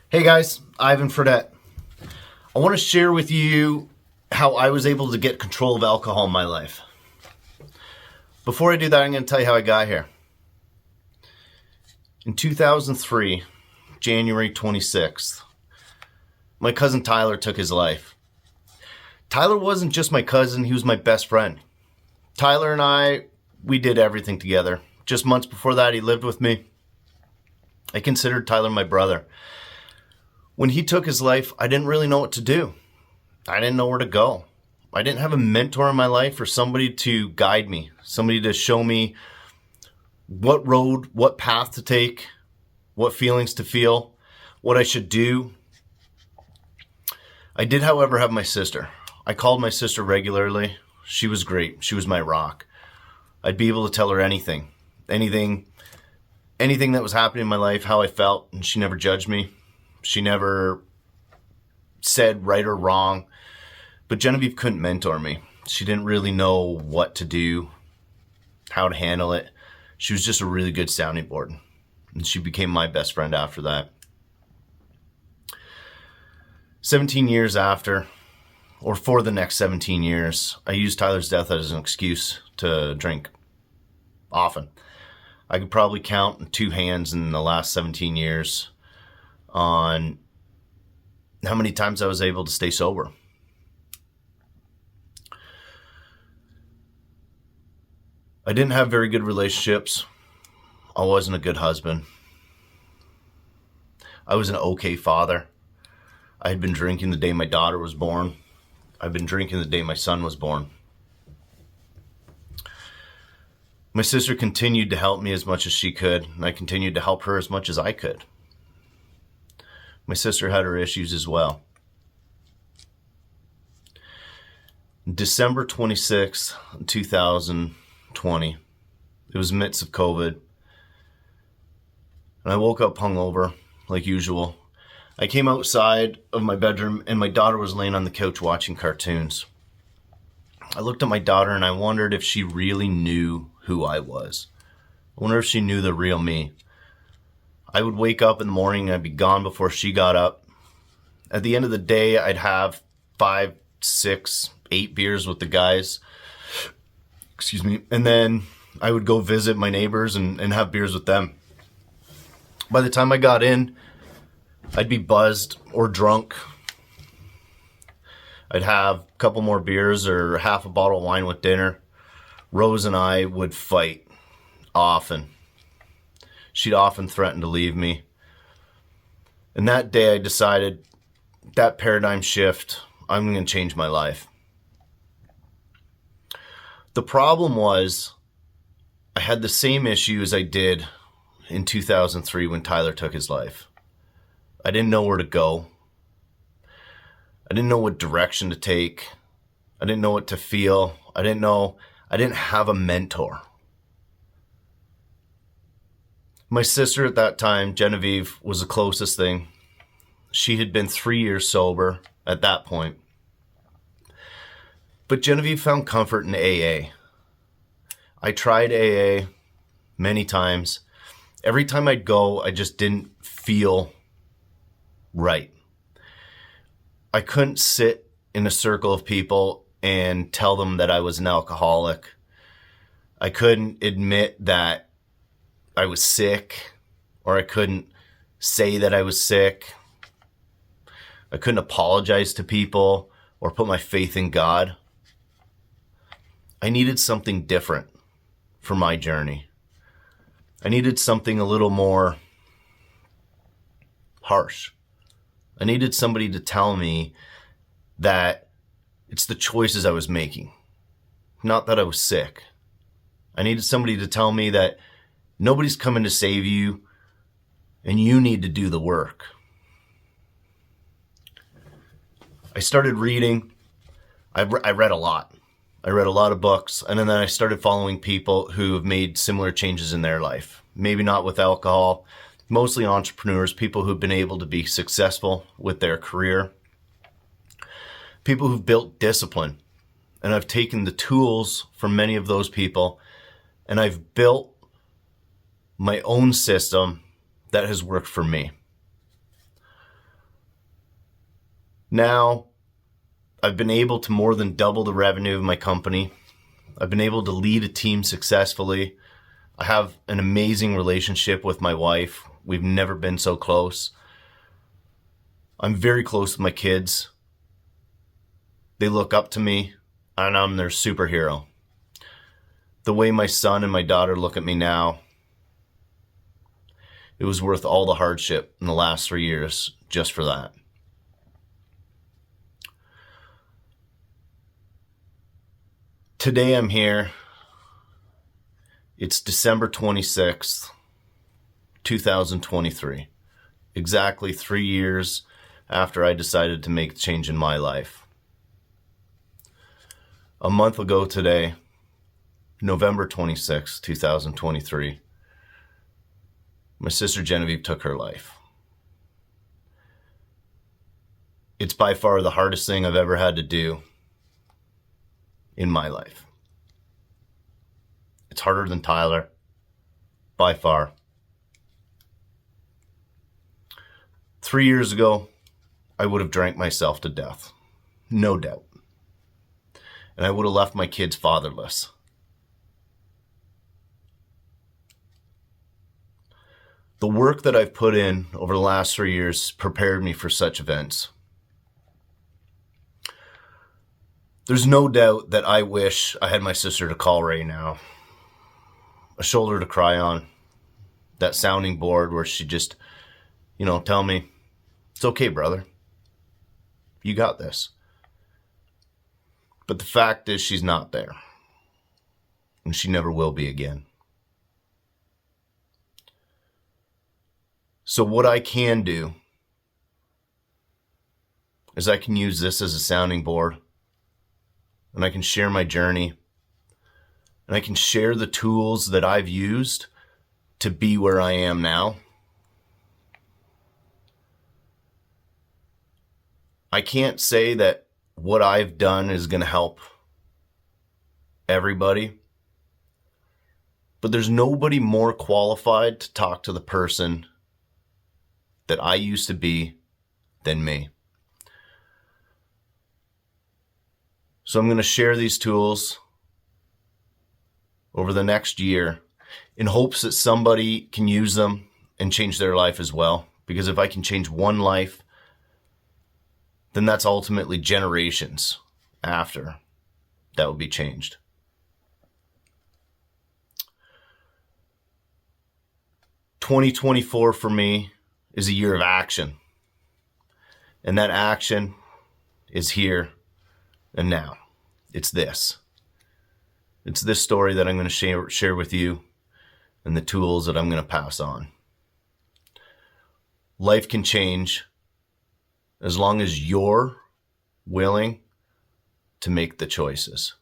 Hey guys, Ivan Fredette. I want to share with you how I was able to get control of alcohol in my life. Before I do that, I'm going to tell you how I got here. In 2003, January 26th, my cousin Tyler took his life. Tyler wasn't just my cousin, he was my best friend. Tyler and we did everything together. Just months before that, he lived with me. I considered Tyler my brother. When he took his life, I didn't really know what to do. I didn't know where to go. I didn't have a mentor in my life or somebody to guide me, somebody to show me what road, what path to take, what feelings to feel, what I should do. I did, however, have my sister. I called my sister regularly. She was great. She was my rock. I'd be able to tell her anything that was happening in my life, how I felt, and she never judged me. She never said right or wrong, but Genevieve couldn't mentor me. She didn't really know what to do, how to handle it. She was just a really good sounding board, and she became my best friend after that. 17 years after, or for the next 17 years, I used Tyler's death as an excuse to drink often. I could probably count in two hands in the last 17 years on how many times I was able to stay sober. I didn't have very good relationships. I wasn't a good husband. I was an okay father. I had been drinking the day my daughter was born. I've been drinking the day my son was born. My sister continued to help me as much as she could, and I continued to help her as much as I could. My sister had her issues as well. December 26th, 2020, it was midst of COVID, and I woke up hungover like usual. I came outside of my bedroom and my daughter was laying on the couch watching cartoons. I looked at my daughter and I wondered if she really knew who I was. I wonder if she knew the real me. I would wake up in the morning and I'd be gone before she got up. At the end of the day, I'd have 5, 6, 8 beers with the guys. And then I would go visit my neighbors and have beers with them. By the time I got in, I'd be buzzed or drunk. I'd have a couple more beers or half a bottle of wine with dinner. Rose and I would fight often. She'd often threaten to leave me. And that day I decided that paradigm shift, I'm going to change my life. The problem was I had the same issue as I did in 2003 when Tyler took his life. I didn't know where to go. I didn't know what direction to take. I didn't know what to feel. I didn't have a mentor. My sister at that time, Genevieve, was the closest thing. She had been 3 years sober at that point. But Genevieve found comfort in AA. I tried AA many times. Every time I'd go, I just didn't feel right. I couldn't sit in a circle of people and tell them that I was an alcoholic. I couldn't admit that I was sick, or I couldn't say that I was sick. I couldn't apologize to people or put my faith in God. I needed something different for my journey. I needed something a little more harsh. I needed somebody to tell me that it's the choices I was making, not that I was sick. I needed somebody to tell me that nobody's coming to save you, and you need to do the work. I started reading. I read a lot. I read a lot of books, and then I started following people who have made similar changes in their life. Maybe not with alcohol, mostly entrepreneurs, people who've been able to be successful with their career, people who've built discipline. And I've taken the tools from many of those people, and I've built my own system that has worked for me. Now, I've been able to more than double the revenue of my company. I've been able to lead a team successfully. I have an amazing relationship with my wife. We've never been so close. I'm very close with my kids. They look up to me, and I'm their superhero. The way my son and my daughter look at me now, it was worth all the hardship in the last 3 years just for that. Today I'm here. It's December 26th, 2023. Exactly 3 years after I decided to make a change in my life. A month ago today, November 26th, 2023, my sister Genevieve took her life. It's by far the hardest thing I've ever had to do in my life. It's harder than Tyler, by far. 3 years ago, I would have drank myself to death, no doubt. And I would have left my kids fatherless. The work that I've put in over the last 3 years prepared me for such events. There's no doubt that I wish I had my sister to call right now. A shoulder to cry on. That sounding board where she just, tell me, it's okay, brother. You got this. But the fact is she's not there. And she never will be again. So what I can do is I can use this as a sounding board. And I can share my journey. And I can share the tools that I've used to be where I am now. I can't say that what I've done is going to help everybody. But there's nobody more qualified to talk to the person that I used to be than me. So I'm going to share these tools over the next year in hopes that somebody can use them and change their life as well. Because if I can change one life, then that's ultimately generations after that will be changed. "2024 for me is a year of action. And that action is here and now. It's this. It's this story that I'm going to share with you and the tools that I'm going to pass on. Life can change as long as you're willing to make the choices.